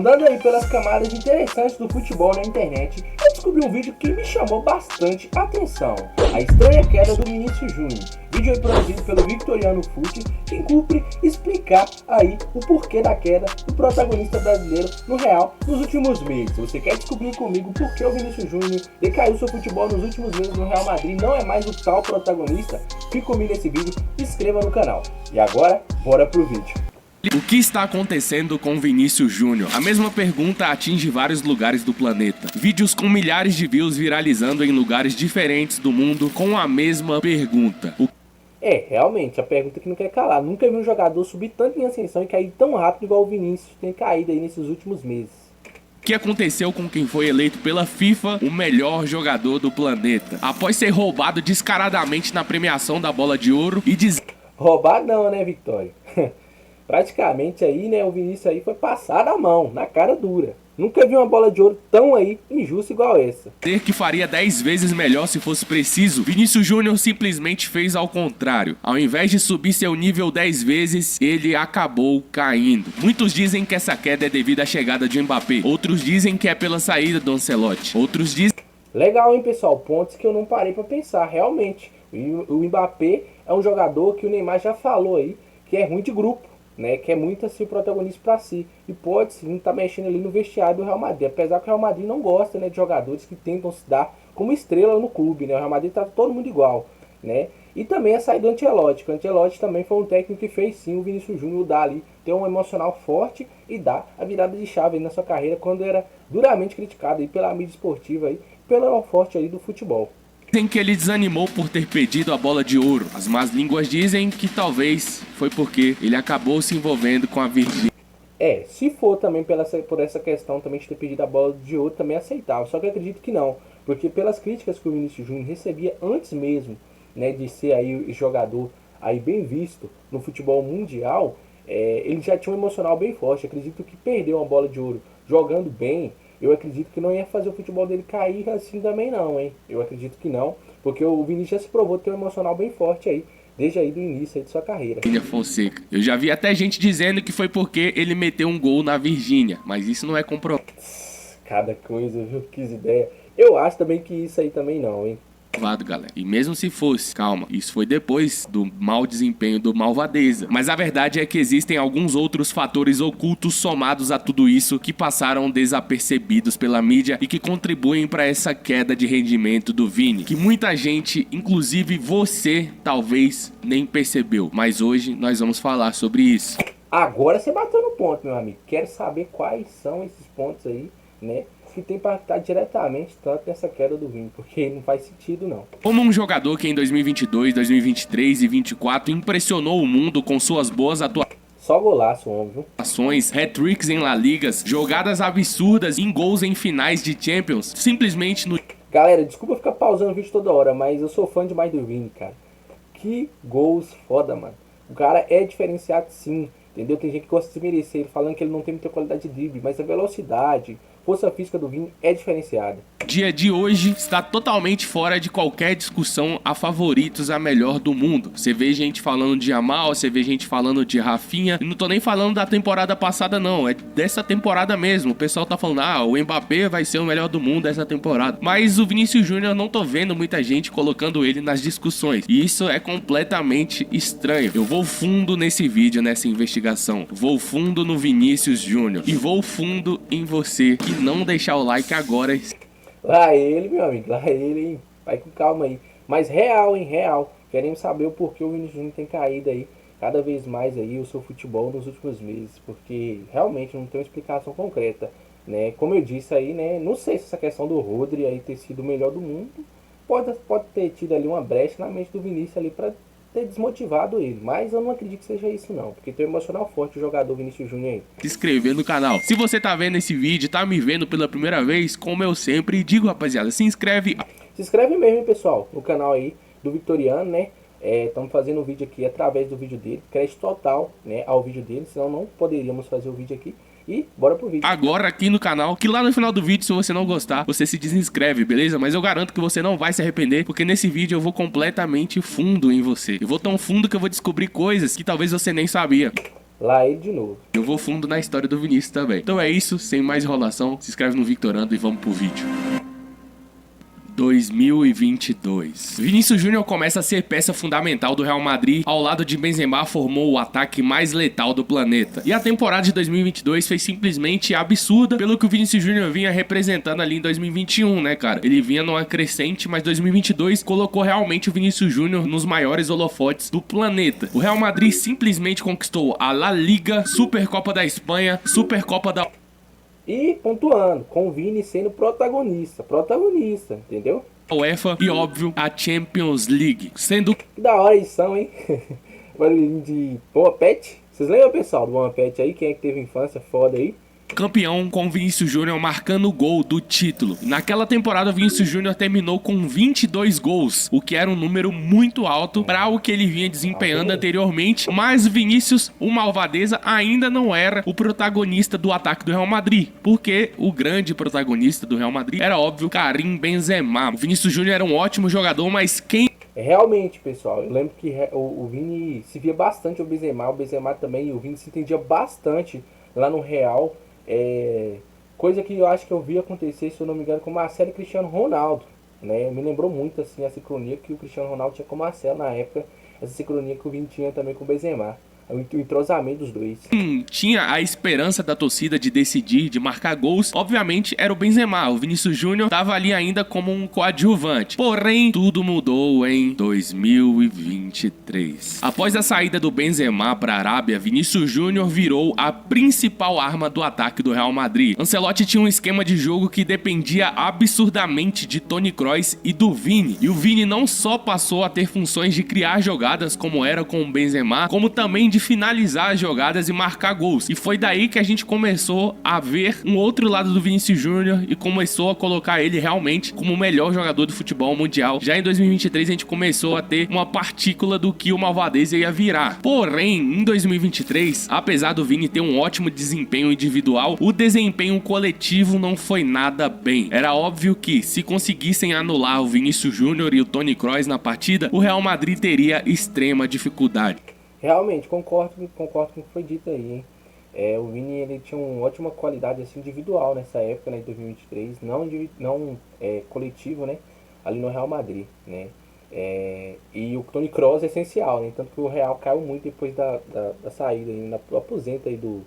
Andando aí pelas camadas interessantes do futebol na internet, eu descobri um vídeo que me chamou bastante atenção. A estranha queda do Vinícius Júnior. Vídeo aí produzido pelo Victoriano Fute, que cumpre explicar aí o porquê da queda do protagonista brasileiro no Real nos últimos meses. Se você quer descobrir comigo por que o Vinícius Júnior decaiu seu futebol nos últimos meses no Real Madrid, não é mais o tal protagonista, fique comigo nesse vídeo e se inscreva no canal. E agora, bora pro vídeo. O que está acontecendo com Vinícius Júnior? A mesma pergunta atinge vários lugares do planeta. Vídeos com milhares de views viralizando em lugares diferentes do mundo com a mesma pergunta. Realmente, a pergunta que não quer calar. Nunca vi um jogador subir tanto em ascensão e cair tão rápido igual o Vinícius tem caído aí nesses últimos meses. O que aconteceu com quem foi eleito pela FIFA o melhor jogador do planeta? Após ser roubado descaradamente na premiação da Bola de Ouro e Roubado não, né, Victória? Praticamente aí, né, o Vinícius aí foi passado a mão, na cara dura. Nunca vi uma bola de ouro tão aí injusta igual essa. dizer que faria 10 vezes melhor se fosse preciso, Vinícius Júnior simplesmente fez ao contrário. Ao invés de subir seu nível 10 vezes, ele acabou caindo. Muitos dizem que essa queda é devido à chegada de Mbappé, outros dizem que é pela saída do Ancelotti, outros dizem... Legal, hein, pessoal? Pontos que eu não parei pra pensar, realmente. O Mbappé é um jogador que o Neymar já falou aí, que é ruim de grupo. Né, que é muito assim o protagonista para si e pode sim estar mexendo ali no vestiário do Real Madrid, apesar que o Real Madrid não gosta, né, de jogadores que tentam se dar como estrela no clube, né? O Real Madrid tá todo mundo igual, né? E também a saída do Ancelotti, que o Ancelotti também foi um técnico que fez sim o Vinícius Júnior dar ali, ter um emocional forte e dar a virada de chave aí na sua carreira quando era duramente criticado aí pela mídia esportiva aí, pelo forte aí do futebol. Dizem que ele desanimou por ter pedido a Bola de Ouro. As más línguas dizem que talvez foi porque ele acabou se envolvendo com a Virgínia. Se for também por essa questão também de ter pedido a Bola de Ouro, também é aceitável. Só que eu acredito que não, porque pelas críticas que o Vinícius Júnior recebia antes mesmo, né, de ser aí jogador aí bem visto no futebol mundial, ele já tinha um emocional bem forte. Eu acredito que perdeu uma Bola de Ouro jogando bem. Eu acredito que não ia fazer o futebol dele cair assim também não, hein? Eu acredito que não, porque o Vinícius já se provou ter um emocional bem forte aí, desde aí do início aí de sua carreira. Virgínia Fonseca. Eu já vi até gente dizendo que foi porque ele meteu um gol na Virgínia, mas isso não é comprovado. Cada coisa, viu? Que ideia. Eu acho também que isso aí também não, hein? Galera. E mesmo se fosse, calma, isso foi depois do mau desempenho do Malvadeza. Mas a verdade é que existem alguns outros fatores ocultos somados a tudo isso que passaram desapercebidos pela mídia e que contribuem para essa queda de rendimento do Vini, que muita gente, inclusive você, talvez nem percebeu. Mas hoje nós vamos falar sobre isso. Agora você bateu no ponto, meu amigo. Quero saber quais são esses pontos aí, né, que tem impactado diretamente tanto nessa queda do Vini, porque não faz sentido não. Como um jogador que em 2022, 2023 e 2024 impressionou o mundo com suas boas atuações, só golaço, homem, viu? hat-tricks em La Ligas, jogadas absurdas em gols em finais de Champions, simplesmente no... Galera, desculpa ficar pausando o vídeo toda hora, mas eu sou fã demais do Vini, cara. Que gols foda, mano. O cara é diferenciado sim, entendeu? Tem gente que gosta de desmerecer ele, falando que ele não tem muita qualidade de drible, mas a velocidade, força física do Vini é diferenciada. O dia de hoje está totalmente fora de qualquer discussão a favoritos a melhor do mundo. Você vê gente falando de Yamal, você vê gente falando de Rafinha, e não tô nem falando da temporada passada não, é dessa temporada mesmo. O pessoal tá falando, o Mbappé vai ser o melhor do mundo dessa temporada. Mas o Vinícius Júnior, não tô vendo muita gente colocando ele nas discussões. E isso é completamente estranho. Eu vou fundo nesse vídeo, nessa investigação. Vou fundo no Vinícius Júnior. E vou fundo em você que não deixar o like agora. Lá ele, meu amigo, lá ele, hein? Vai com calma aí. Mas real, hein, real. Queremos saber o porquê o Vinícius Júnior tem caído aí cada vez mais aí o seu futebol nos últimos meses, porque realmente não tem uma explicação concreta, né? Como eu disse aí, né, não sei se essa questão do Rodri aí ter sido o melhor do mundo pode ter tido ali uma brecha na mente do Vinícius ali para ter desmotivado ele, mas eu não acredito que seja isso não, porque tem um emocional forte o jogador Vinícius Júnior aí. Se inscrever no canal. Se você tá vendo esse vídeo, tá me vendo pela primeira vez, como eu sempre digo, rapaziada, se inscreve. Se inscreve mesmo, pessoal, no canal aí do Victoriano, né? Estamos fazendo um vídeo aqui através do vídeo dele, crédito total, né, ao vídeo dele, senão não poderíamos fazer o vídeo aqui. E bora pro vídeo. Agora aqui no canal, que lá no final do vídeo, se você não gostar, você se desinscreve, beleza? Mas eu garanto que você não vai se arrepender, porque nesse vídeo eu vou completamente fundo em você. Eu vou tão fundo que eu vou descobrir coisas que talvez você nem sabia. Lá ele de novo. Eu vou fundo na história do Vinícius também. Então é isso, sem mais enrolação, se inscreve no Victorando e vamos pro vídeo. 2022. Vinícius Júnior começa a ser peça fundamental do Real Madrid, ao lado de Benzema formou o ataque mais letal do planeta. E a temporada de 2022 foi simplesmente absurda pelo que o Vinícius Júnior vinha representando ali em 2021, né, cara? Ele vinha numa crescente, mas 2022 colocou realmente o Vinícius Júnior nos maiores holofotes do planeta. O Real Madrid simplesmente conquistou a La Liga, Supercopa da Espanha, Supercopa da... E pontuando, com o Vini sendo protagonista, entendeu? UEFA e, óbvio, a Champions League, sendo... Que da hora eles são, hein? Barulhinho de Boa Pet. Vocês lembram, pessoal, do Boa Pet aí? Quem é que teve infância foda aí? Campeão com o Vinícius Júnior marcando o gol do título. Naquela temporada o Vinícius Júnior terminou com 22 gols, o que era um número muito alto para o que ele vinha desempenhando anteriormente, mas Vinícius, o Malvadeza, ainda não era o protagonista do ataque do Real Madrid, porque o grande protagonista do Real Madrid era, óbvio, Karim Benzema. O Vinícius Júnior era um ótimo jogador, mas quem... Realmente, pessoal, eu lembro que o Vini se via bastante o Benzema também, e o Vini se entendia bastante lá no Real. Coisa que eu acho que eu vi acontecer, se eu não me engano, com o Marcelo e Cristiano Ronaldo, né? Me lembrou muito assim a sincronia que o Cristiano Ronaldo tinha com o Marcelo na época, essa sincronia que o Vini tinha também com o Benzema. O entrosamento dos dois. Tinha a esperança da torcida de decidir, de marcar gols. Obviamente era o Benzema. O Vinícius Júnior estava ali ainda como um coadjuvante. Porém, tudo mudou em 2023. Após a saída do Benzema para a Arábia, Vinícius Júnior virou a principal arma do ataque do Real Madrid. Ancelotti tinha um esquema de jogo que dependia absurdamente de Toni Kroos e do Vini. E o Vini não só passou a ter funções de criar jogadas como era com o Benzema, como também de finalizar as jogadas e marcar gols. E foi daí que a gente começou a ver um outro lado do Vinícius Júnior e começou a colocar ele realmente como o melhor jogador do futebol mundial. Já em 2023 a gente começou a ter uma partícula do que o Malvadeza ia virar. Porém, em 2023, apesar do Vini ter um ótimo desempenho individual, o desempenho coletivo não foi nada bem. Era óbvio que se conseguissem anular o Vinícius Júnior e o Toni Kroos na partida, o Real Madrid teria extrema dificuldade. Realmente, concordo com o que foi dito aí, hein? O Vini, ele tinha uma ótima qualidade assim, individual nessa época, né, de 2023, não coletivo, né, ali no Real Madrid, né? E o Toni Kroos é essencial, né? Tanto que o Real caiu muito depois da saída, do aposento aí do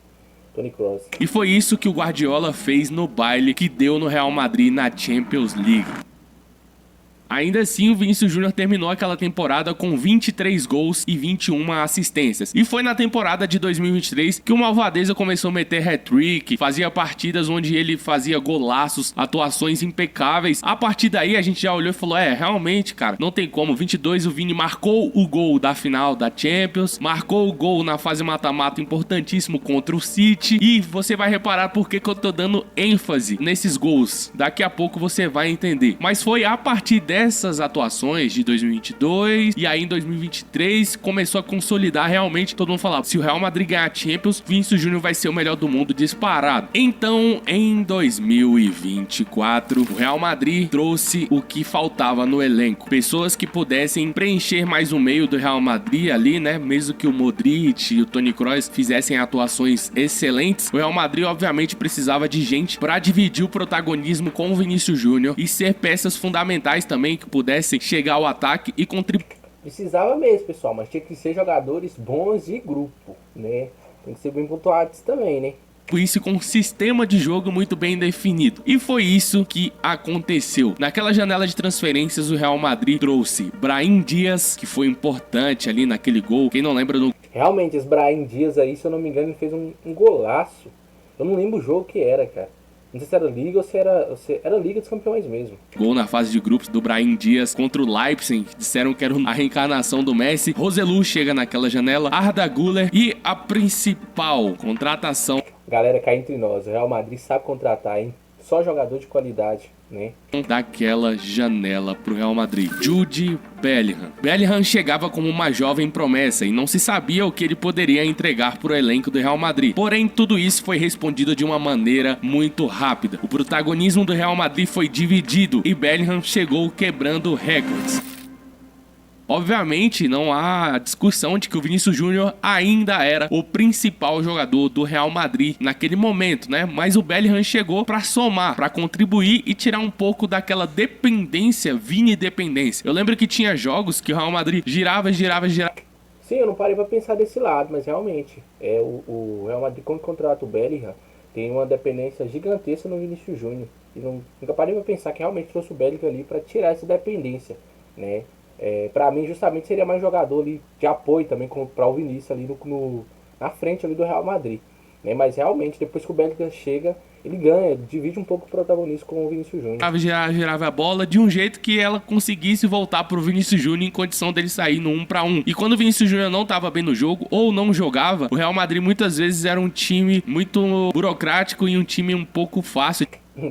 Toni Kroos. E foi isso que o Guardiola fez no baile que deu no Real Madrid na Champions League. Ainda assim, o Vinícius Júnior terminou aquela temporada com 23 gols e 21 assistências. E foi na temporada de 2023 que o Malvadeza começou a meter hat-trick, fazia partidas onde ele fazia golaços, atuações impecáveis. A partir daí a gente já olhou e falou, realmente, cara, não tem como. 22 o Vini marcou o gol da final da Champions, marcou o gol na fase mata-mata importantíssimo contra o City. E você vai reparar por que eu tô dando ênfase nesses gols. Daqui a pouco você vai entender. Mas foi a partir dessas atuações de 2022 e aí em 2023 começou a consolidar realmente. Todo mundo falava, se o Real Madrid ganhar a Champions, Vinícius Júnior vai ser o melhor do mundo disparado. Então em 2024 o Real Madrid trouxe o que faltava no elenco, pessoas que pudessem preencher mais o meio do Real Madrid ali, né? Mesmo que o Modric e o Toni Kroos fizessem atuações excelentes, o Real Madrid obviamente precisava de gente para dividir o protagonismo com o Vinícius Júnior e ser peças fundamentais também que pudessem chegar ao ataque e contribuir. Precisava mesmo, pessoal, mas tinha que ser jogadores bons de grupo, né? Tem que ser bem pontuados também, né? Isso com um sistema de jogo muito bem definido. E foi isso que aconteceu. Naquela janela de transferências, o Real Madrid trouxe Brahim Dias, que foi importante ali naquele gol. Quem não lembra do... Realmente, esse Brahim Dias aí, se eu não me engano, ele fez um golaço. Eu não lembro o jogo que era, cara. Não sei se era Liga ou se era Liga dos Campeões mesmo. Gol na fase de grupos do Brahim Dias contra o Leipzig. Disseram que era a reencarnação do Messi. Roselu chega naquela janela. Arda Güler e a principal contratação. Galera, cá entre nós, o Real Madrid sabe contratar, hein? Só jogador de qualidade, né? Daquela janela pro Real Madrid. Jude Bellingham. Bellingham chegava como uma jovem promessa e não se sabia o que ele poderia entregar pro elenco do Real Madrid. Porém, tudo isso foi respondido de uma maneira muito rápida. O protagonismo do Real Madrid foi dividido e Bellingham chegou quebrando recordes. Obviamente, não há discussão de que o Vinícius Júnior ainda era o principal jogador do Real Madrid naquele momento, né? Mas o Bellingham chegou para somar, para contribuir e tirar um pouco daquela dependência, Vini-dependência. Eu lembro que tinha jogos que o Real Madrid girava. Sim, eu não parei pra pensar desse lado, mas realmente, o Real Madrid, quando contrata o Bellingham, tem uma dependência gigantesca no Vinícius Júnior. E nunca parei pra pensar que realmente trouxe o Bellingham ali pra tirar essa dependência, né? Pra mim, justamente, seria mais jogador ali de apoio também para o Vinícius ali na frente ali do Real Madrid, né? Mas realmente, depois que o Bellingham chega, ele ganha, divide um pouco o protagonismo com o Vinícius Júnior. Girava a bola de um jeito que ela conseguisse voltar pro Vinícius Júnior em condição dele sair no 1 para 1. E quando o Vinícius Júnior não tava bem no jogo ou não jogava, o Real Madrid muitas vezes era um time muito burocrático e um time um pouco fácil.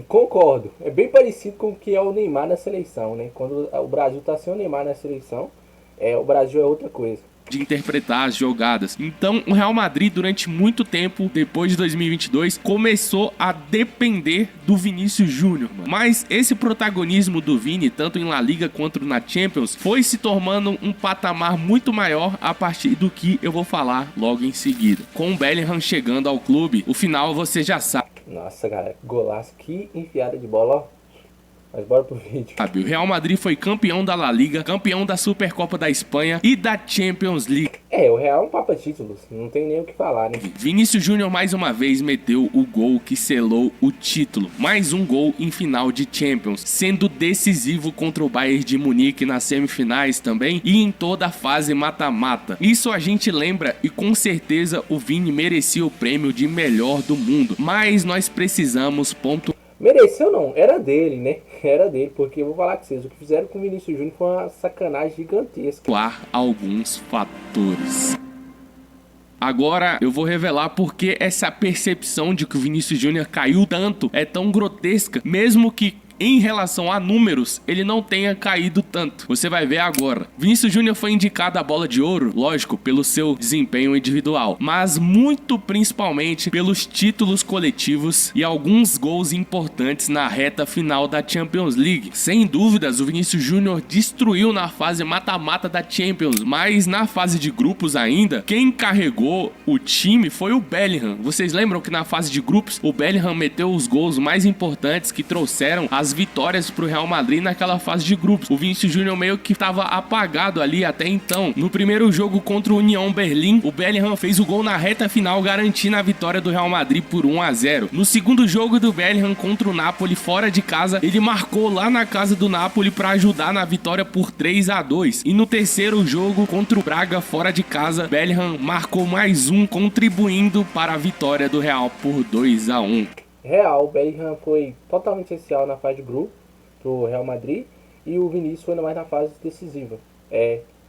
Concordo. É bem parecido com o que é o Neymar na seleção, né? Quando o Brasil tá sem o Neymar na seleção, o Brasil é outra coisa. De interpretar as jogadas. Então, o Real Madrid, durante muito tempo, depois de 2022, começou a depender do Vinícius Júnior. Mas esse protagonismo do Vini, tanto em La Liga quanto na Champions, foi se tornando um patamar muito maior a partir do que eu vou falar logo em seguida. Com o Bellingham chegando ao clube, o final você já sabe. Nossa, galera, golaço, que enfiada de bola, ó. Mas bora pro vídeo. O Real Madrid foi campeão da La Liga, campeão da Supercopa da Espanha e da Champions League. O Real é um papa títulos, não tem nem o que falar, né? Vinícius Júnior mais uma vez meteu o gol que selou o título. Mais um gol em final de Champions, sendo decisivo contra o Bayern de Munique nas semifinais também e em toda a fase mata-mata. Isso a gente lembra e com certeza o Vini merecia o prêmio de melhor do mundo. Mas nós precisamos pontuar. Mereceu não, era dele, né? Era dele, porque eu vou falar com vocês, o que fizeram com o Vinícius Júnior foi uma sacanagem gigantesca. Alguns fatores. Agora eu vou revelar porque essa percepção de que o Vinícius Júnior caiu tanto é tão grotesca, mesmo que em relação a números, ele não tenha caído tanto. Você vai ver agora. Vinícius Júnior foi indicado a bola de ouro, lógico, pelo seu desempenho individual, mas muito principalmente pelos títulos coletivos e alguns gols importantes na reta final da Champions League. Sem dúvidas, o Vinícius Júnior destruiu na fase mata-mata da Champions, mas na fase de grupos ainda, quem carregou o time foi o Bellingham. Vocês lembram que na fase de grupos, o Bellingham meteu os gols mais importantes que trouxeram as vitórias pro Real Madrid naquela fase de grupos. O Vinícius Júnior meio que estava apagado ali até então. No primeiro jogo contra o União Berlim, o Bellingham fez o gol na reta final, garantindo a vitória do Real Madrid por 1-0. No segundo jogo do Bellingham contra o Napoli, fora de casa, ele marcou lá na casa do Napoli para ajudar na vitória por 3-2. E no terceiro jogo contra o Braga, fora de casa, Bellingham marcou mais um, contribuindo para a vitória do Real por 2-1. Real, o Bellingham foi totalmente essencial na fase de grupo pro Real Madrid e o Vinícius foi ainda mais na fase decisiva.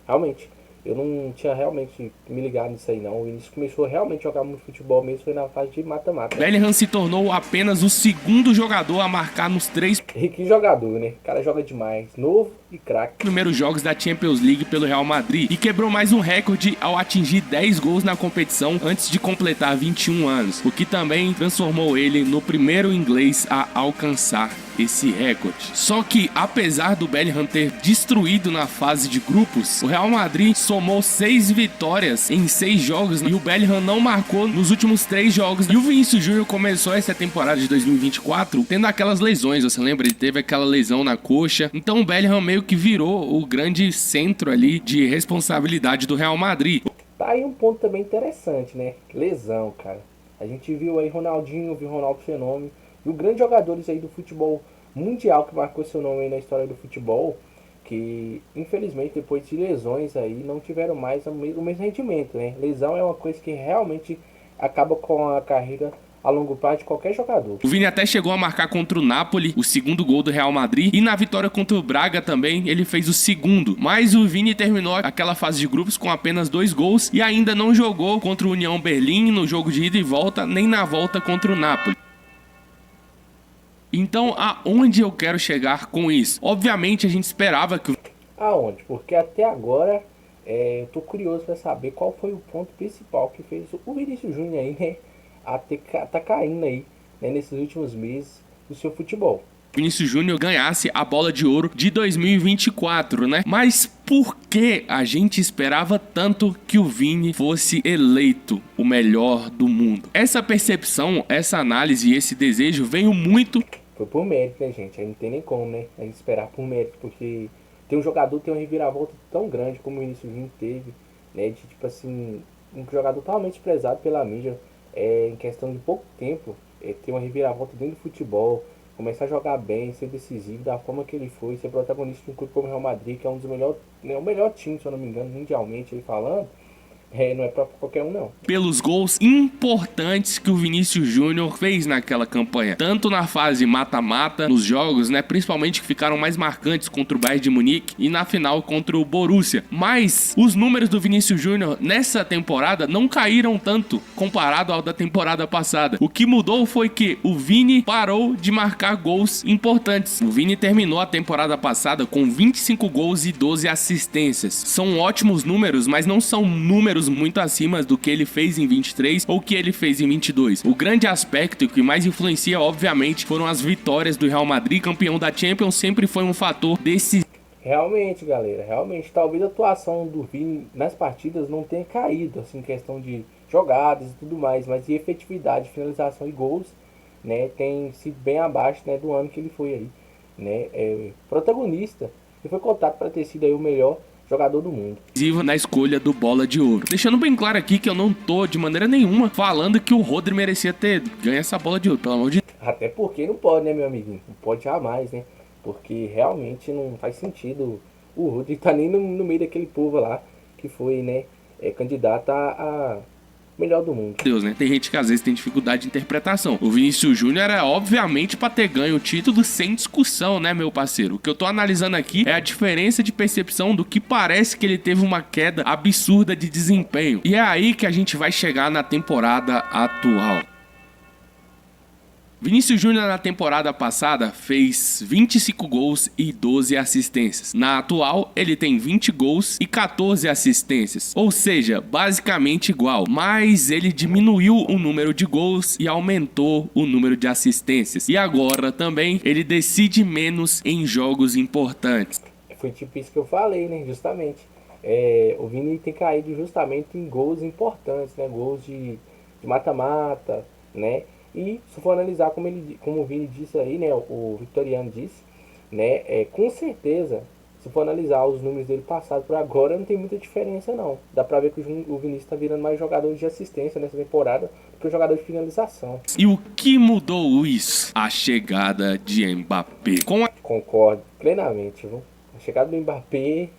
Realmente, eu não tinha realmente me ligado nisso aí não. O Vinícius começou realmente a jogar muito futebol mesmo, foi na fase de mata-mata. Bellingham se tornou apenas o segundo jogador a marcar nos 3 E que jogador, né? O cara joga demais, novo e craque. primeiros jogos da Champions League pelo Real Madrid e quebrou mais um recorde ao atingir 10 gols na competição antes de completar 21 anos, o que também transformou ele no primeiro inglês a alcançar esse recorde. Só que, apesar do Bellingham ter destruído na fase de grupos, o Real Madrid somou 6 vitórias em 6 jogos e o Bellingham não marcou nos últimos 3 jogos. E o Vinícius Júnior começou essa temporada de 2024 tendo aquelas lesões, você lembra? Ele teve aquela lesão na coxa. Então o Bellingham meio que virou o grande centro ali de responsabilidade do Real Madrid. Tá aí um ponto também interessante, né? Lesão, cara. A gente viu aí Ronaldinho, viu Ronaldo Fenômeno, viu grandes jogadores aí do futebol mundial que marcou seu nome aí na história do futebol, que infelizmente depois de lesões aí não tiveram mais o mesmo rendimento, né? Lesão é uma coisa que realmente acaba com a carreira a longo prazo de qualquer jogador. O Vini até chegou a marcar contra o Napoli o segundo gol do Real Madrid e na vitória contra o Braga também ele fez o segundo, mas o Vini terminou aquela fase de grupos com apenas 2 gols e ainda não jogou contra o União Berlim no jogo de ida e volta, nem na volta contra o Napoli. Então, aonde eu quero chegar com isso? Obviamente, a gente esperava que... Aonde? Porque até agora, eu tô curioso para saber qual foi o ponto principal que fez o Vinícius Júnior aí, né, tá caindo aí, né, nesses últimos meses do seu futebol. Vinícius Júnior ganhasse a Bola de Ouro de 2024, né? Mas por que a gente esperava tanto que o Vini fosse eleito o melhor do mundo? Essa percepção, essa análise e esse desejo veio muito... Foi por mérito, né, gente? Aí não tem nem como, né? A gente esperar por mérito, porque tem um jogador que tem uma reviravolta tão grande como o Vinícius Júnior teve, né? De, tipo assim, um jogador totalmente prezado pela mídia, em questão de pouco tempo, ter uma reviravolta dentro do futebol, começar a jogar bem, ser decisivo da forma que ele foi, ser protagonista de um clube como o Real Madrid, que é um dos melhores, né, o melhor time, se eu não me engano, mundialmente aí falando, não é pra qualquer um, não. Pelos gols importantes que o Vinícius Júnior fez naquela campanha. Tanto na fase mata-mata, nos jogos, né? Principalmente que ficaram mais marcantes contra o Bayern de Munique e na final contra o Borussia. Mas os números do Vinícius Júnior nessa temporada não caíram tanto comparado ao da temporada passada. O que mudou foi que o Vini parou de marcar gols importantes. O Vini terminou a temporada passada com 25 gols e 12 assistências. São ótimos números, mas não são números muito acima do que ele fez em 23 ou que ele fez em 22. O grande aspecto que mais influencia, obviamente, foram as vitórias do Real Madrid, campeão da Champions, sempre foi um fator decisivo. Realmente, galera, realmente, talvez a atuação do Vini nas partidas não tenha caído, assim, questão de jogadas e tudo mais, mas de efetividade, finalização e gols, né, tem sido bem abaixo, né, do ano que ele foi aí, né, protagonista, e foi cotado para ter sido aí o melhor jogador do mundo. Na escolha do Bola de Ouro. Deixando bem claro aqui que eu não tô de maneira nenhuma falando que o Rodri merecia ter ganho essa Bola de Ouro, pelo amor de Deus. Até porque não pode, né, meu amiguinho? Não pode jamais, né? Porque realmente não faz sentido. O Rodri tá nem no meio daquele povo lá que foi, né, candidato a melhor do mundo. Deus, né? Tem gente que às vezes tem dificuldade de interpretação. O Vinícius Júnior era obviamente pra ter ganho o título sem discussão, né, meu parceiro? O que eu tô analisando aqui é a diferença de percepção do que parece que ele teve uma queda absurda de desempenho. E é aí que a gente vai chegar na temporada atual. Vinícius Júnior na temporada passada fez 25 gols e 12 assistências. Na atual, ele tem 20 gols e 14 assistências. Ou seja, basicamente igual. Mas ele diminuiu o número de gols e aumentou o número de assistências. E agora também ele decide menos em jogos importantes. Foi tipo isso que eu falei, né? Justamente. O Vini tem caído justamente em gols importantes, né? Gols de mata-mata, né? E se for analisar como o Vini disse aí, né, o Vitoriano disse, né, com certeza, se for analisar os números dele passado por agora, não tem muita diferença não. Dá pra ver que o Vinícius tá virando mais jogador de assistência nessa temporada do que jogador de finalização. E o que mudou isso? A chegada de Mbappé. Concordo plenamente, viu? A chegada do Mbappé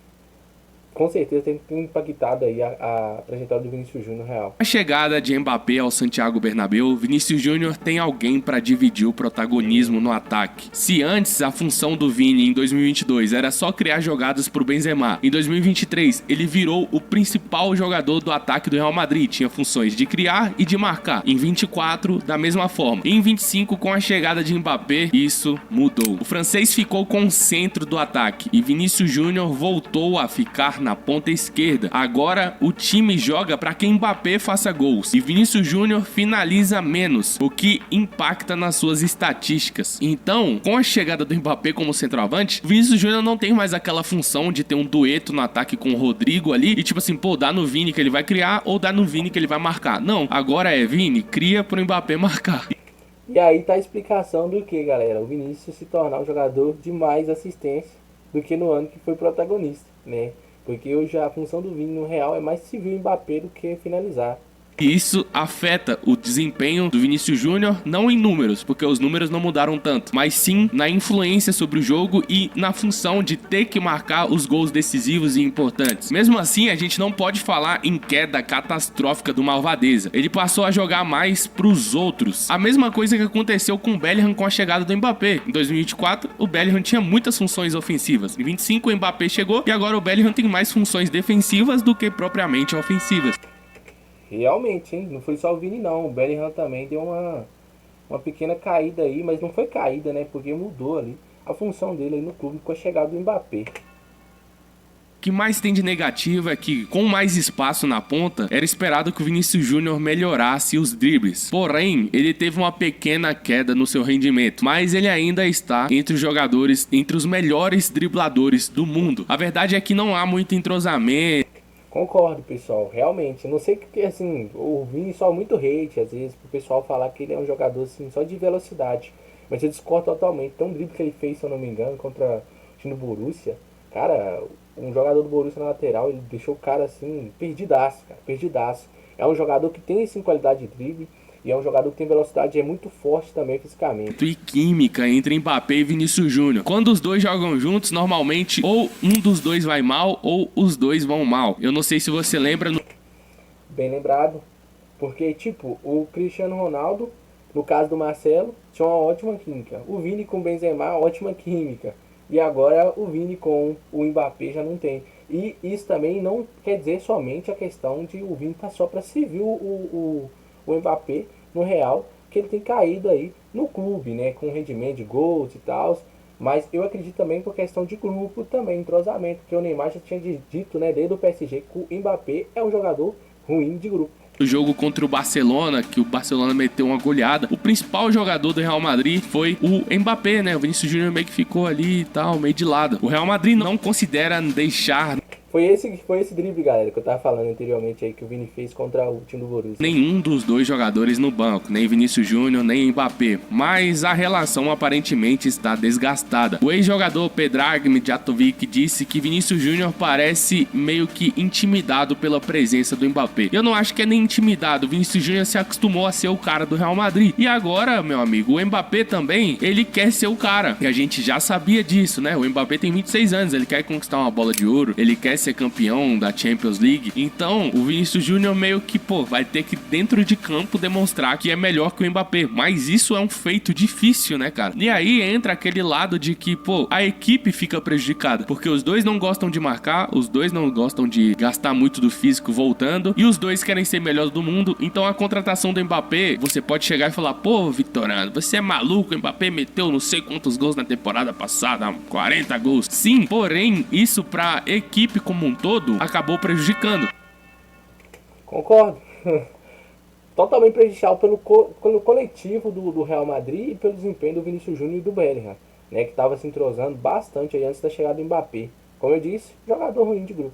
com certeza tem impactado aí a trajetória do Vinícius Júnior real. A chegada de Mbappé ao Santiago Bernabéu, Vinícius Júnior tem alguém para dividir o protagonismo no ataque. Se antes a função do Vini em 2022 era só criar jogadas pro Benzema, em 2023 ele virou o principal jogador do ataque do Real Madrid, tinha funções de criar e de marcar. Em 24 da mesma forma. Em 25 com a chegada de Mbappé, isso mudou. O francês ficou com o centro do ataque e Vinícius Júnior voltou a ficar na ponta esquerda. Agora o time joga para que Mbappé faça gols e Vinícius Júnior finaliza menos, o que impacta nas suas estatísticas. Então, com a chegada do Mbappé como centroavante, Vinícius Júnior não tem mais aquela função de ter um dueto no ataque com o Rodrigo ali e tipo assim, pô, dá no Vini que ele vai criar ou dá no Vini que ele vai marcar. Não, agora é Vini, cria pro Mbappé marcar. E aí tá a explicação do que, galera? O Vinícius se tornar um jogador de mais assistência do que no ano que foi protagonista, né? Porque hoje a função do Vini no Real é mais servir o Mbappé do que finalizar. E isso afeta o desempenho do Vinícius Júnior, não em números, porque os números não mudaram tanto, mas sim na influência sobre o jogo e na função de ter que marcar os gols decisivos e importantes. Mesmo assim, a gente não pode falar em queda catastrófica do Malvadeza. Ele passou a jogar mais pros outros. A mesma coisa que aconteceu com o Bellingham com a chegada do Mbappé. Em 2024, o Bellingham tinha muitas funções ofensivas. Em 25, o Mbappé chegou e agora o Bellingham tem mais funções defensivas do que propriamente ofensivas. Realmente, hein? Não foi só o Vini não, o Bellingham também deu uma pequena caída aí, mas não foi caída, né? Porque mudou ali a função dele aí no clube com a chegada do Mbappé. que mais tem de negativo é que, com mais espaço na ponta, era esperado que o Vinícius Júnior melhorasse os dribles. Porém, ele teve uma pequena queda no seu rendimento, mas ele ainda está entre os jogadores, entre os melhores dribladores do mundo. A verdade é que não há muito entrosamento. Concordo, pessoal, realmente. Não sei que, assim, o Vini só muito hate, às vezes, pro pessoal falar que ele é um jogador, assim, só de velocidade. Mas eu discordo totalmente. Tem um drible que ele fez, se eu não me engano, contra o time do Borussia. Cara, um jogador do Borussia na lateral, ele deixou o cara, assim, perdidaço, cara, perdidaço. É um jogador que tem, assim, qualidade de drible. E é um jogador que tem velocidade e é muito forte também fisicamente. E química entre Mbappé e Vinícius Júnior. Quando os dois jogam juntos, normalmente ou um dos dois vai mal ou os dois vão mal. Eu não sei se você lembra. Bem lembrado. Porque, tipo, o Cristiano Ronaldo, no caso do Marcelo, tinha uma ótima química. O Vini com o Benzema, ótima química. E agora o Vini com o Mbappé já não tem. E isso também não quer dizer somente a questão de o Vini tá só para servir o Mbappé no Real, que ele tem caído aí no clube, né, com rendimento de gols e tal, mas eu acredito também por questão de grupo também, entrosamento, porque o Neymar já tinha dito, né, desde o PSG, que o Mbappé é um jogador ruim de grupo. O jogo contra o Barcelona, que o Barcelona meteu uma goleada, o principal jogador do Real Madrid foi o Mbappé, né? O Vinícius Júnior meio que ficou ali e tal, meio de lado. O Real Madrid não considera deixar Foi esse drible, galera, que eu tava falando anteriormente aí, que o Vini fez contra o time do Borussia. nenhum dos dois jogadores no banco, nem Vinícius Júnior, nem Mbappé. Mas a relação aparentemente está desgastada. O ex-jogador Predrag Mijatovic disse que Vinícius Júnior parece meio que intimidado pela presença do Mbappé. Eu não acho que é nem intimidado. O Vinícius Júnior se acostumou a ser o cara do Real Madrid. E agora, meu amigo, o Mbappé também, ele quer ser o cara. E a gente já sabia disso, né? O Mbappé tem 26 anos, ele quer conquistar uma bola de ouro, ele quer ser campeão da Champions League. Então, o Vinícius Júnior meio que, vai ter que dentro de campo demonstrar que é melhor que o Mbappé. Mas isso é um feito difícil, né, cara? E aí entra aquele lado de que, a equipe fica prejudicada, porque os dois não gostam de marcar, os dois não gostam de gastar muito do físico voltando, e os dois querem ser melhores do mundo. Então, a contratação do Mbappé, você pode chegar e falar, Vitorano, você é maluco, o Mbappé meteu não sei quantos gols na temporada passada, 40 gols. Sim, porém, isso pra equipe como um todo acabou prejudicando. Concordo. Totalmente prejudicial pelo coletivo do Real Madrid e pelo desempenho do Vinícius Júnior e do Bellingham, né, que estava se entrosando bastante aí antes da chegada do Mbappé. Como eu disse, jogador ruim de grupo.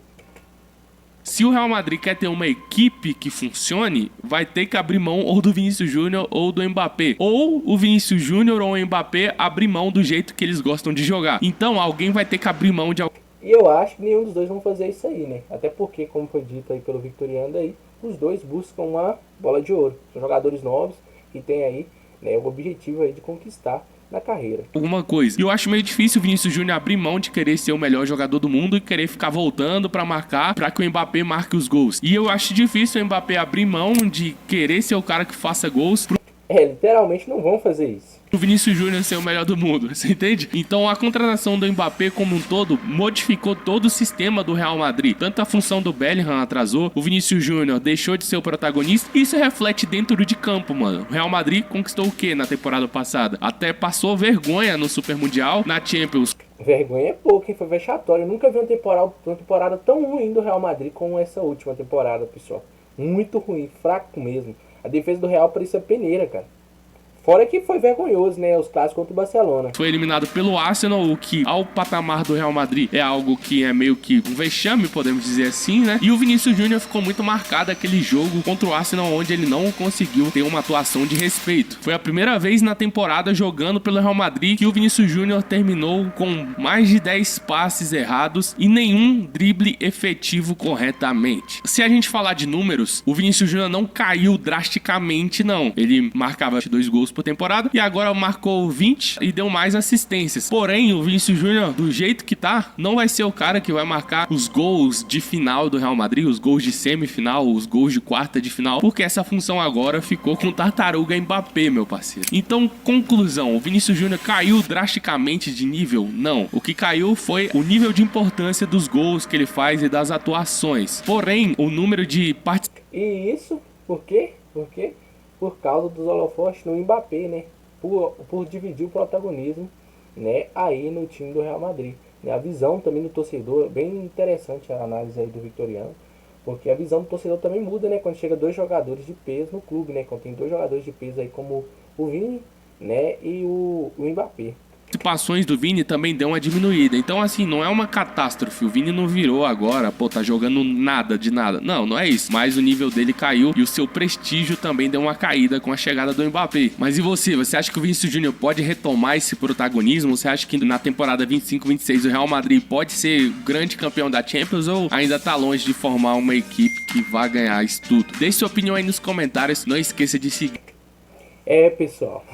Se o Real Madrid quer ter uma equipe que funcione, vai ter que abrir mão ou do Vinícius Júnior ou do Mbappé. Ou o Vinícius Júnior ou o Mbappé abrir mão do jeito que eles gostam de jogar. Então alguém vai ter que abrir mão de... E eu acho que nenhum dos dois vão fazer isso aí, né? Até porque, como foi dito aí pelo Victoriano aí, os dois buscam uma bola de ouro. São jogadores novos que têm aí, né, o objetivo aí de conquistar na carreira. Alguma coisa. E eu acho meio difícil o Vinícius Júnior abrir mão de querer ser o melhor jogador do mundo e querer ficar voltando pra marcar, pra que o Mbappé marque os gols. E eu acho difícil o Mbappé abrir mão de querer ser o cara que faça gols Literalmente não vão fazer isso. O Vinícius Júnior ser o melhor do mundo, você entende? Então a contratação do Mbappé como um todo modificou todo o sistema do Real Madrid. Tanto a função do Bellingham atrasou, o Vinícius Júnior deixou de ser o protagonista, e isso reflete dentro de campo, mano. O Real Madrid conquistou o que na temporada passada? Até passou vergonha no Super Mundial, na Champions. Vergonha é pouco, hein? Foi vexatório. Eu nunca vi uma temporada tão ruim do Real Madrid como essa última temporada, pessoal. Muito ruim, fraco mesmo. A defesa do Real parecia peneira, cara. Fora que foi vergonhoso, né? Os clássicos contra o Barcelona. Foi eliminado pelo Arsenal, o que ao patamar do Real Madrid é algo que é meio que um vexame, podemos dizer assim, né? E o Vinícius Júnior ficou muito marcado aquele jogo contra o Arsenal, onde ele não conseguiu ter uma atuação de respeito. Foi a primeira vez na temporada jogando pelo Real Madrid que o Vinícius Júnior terminou com mais de 10 passes errados e nenhum drible efetivo corretamente. Se a gente falar de números, o Vinícius Júnior não caiu drasticamente, não. Ele marcava 2 gols por temporada e agora marcou 20 e deu mais assistências. Porém, o Vinícius Júnior, do jeito que tá, não vai ser o cara que vai marcar os gols de final do Real Madrid, os gols de semifinal, os gols de quarta de final, porque essa função agora ficou com o Tartaruga Mbappé, meu parceiro. Então, conclusão, o Vinícius Júnior caiu drasticamente de nível? Não. O que caiu foi o nível de importância dos gols que ele faz e das atuações. Porém, o número de participações... E isso, por quê? Por causa dos holofotes no Mbappé, né? Por dividir o protagonismo, né, aí no time do Real Madrid. A visão também do torcedor, bem interessante a análise aí do Vitoriano, porque a visão do torcedor também muda, né? Quando chega dois jogadores de peso no clube, né? Quando tem dois jogadores de peso aí como o Vini, né? E o Mbappé. Participações do Vini também deu uma diminuída. Então, assim, não é uma catástrofe. O Vini não virou agora, pô, tá jogando nada de nada. Não, não é isso. Mas o nível dele caiu e o seu prestígio também deu uma caída com a chegada do Mbappé. Mas e você? Você acha que o Vinícius Júnior pode retomar esse protagonismo? Você acha que na temporada 25-26 o Real Madrid pode ser grande campeão da Champions ou ainda tá longe de formar uma equipe que vá ganhar isso tudo? Deixe sua opinião aí nos comentários. Não esqueça de seguir. Pessoal.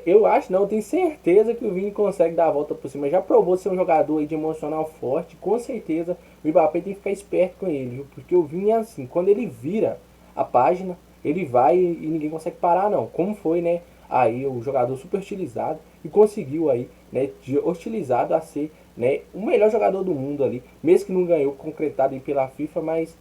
Eu acho, não, eu tenho certeza que o Vini consegue dar a volta por cima. Já provou ser um jogador aí de emocional forte. Com certeza o Mbappé tem que ficar esperto com ele, viu? Porque o Vini é assim, quando ele vira a página, ele vai e ninguém consegue parar não. Como foi, né? Aí o jogador super hostilizado e conseguiu aí, né, de hostilizado a ser, né, o melhor jogador do mundo ali. Mesmo que não ganhou, concretado aí pela FIFA, mas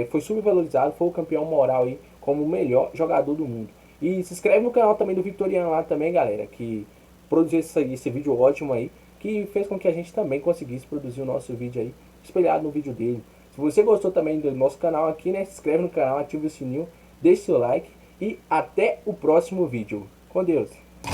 foi super valorizado, foi o campeão moral aí como o melhor jogador do mundo. E se inscreve no canal também do Vitoriano lá também, galera, que produziu esse vídeo ótimo aí, que fez com que a gente também conseguisse produzir o nosso vídeo aí, espelhado no vídeo dele. Se você gostou também do nosso canal aqui, né, se inscreve no canal, ativa o sininho, deixe seu like e até o próximo vídeo. Com Deus!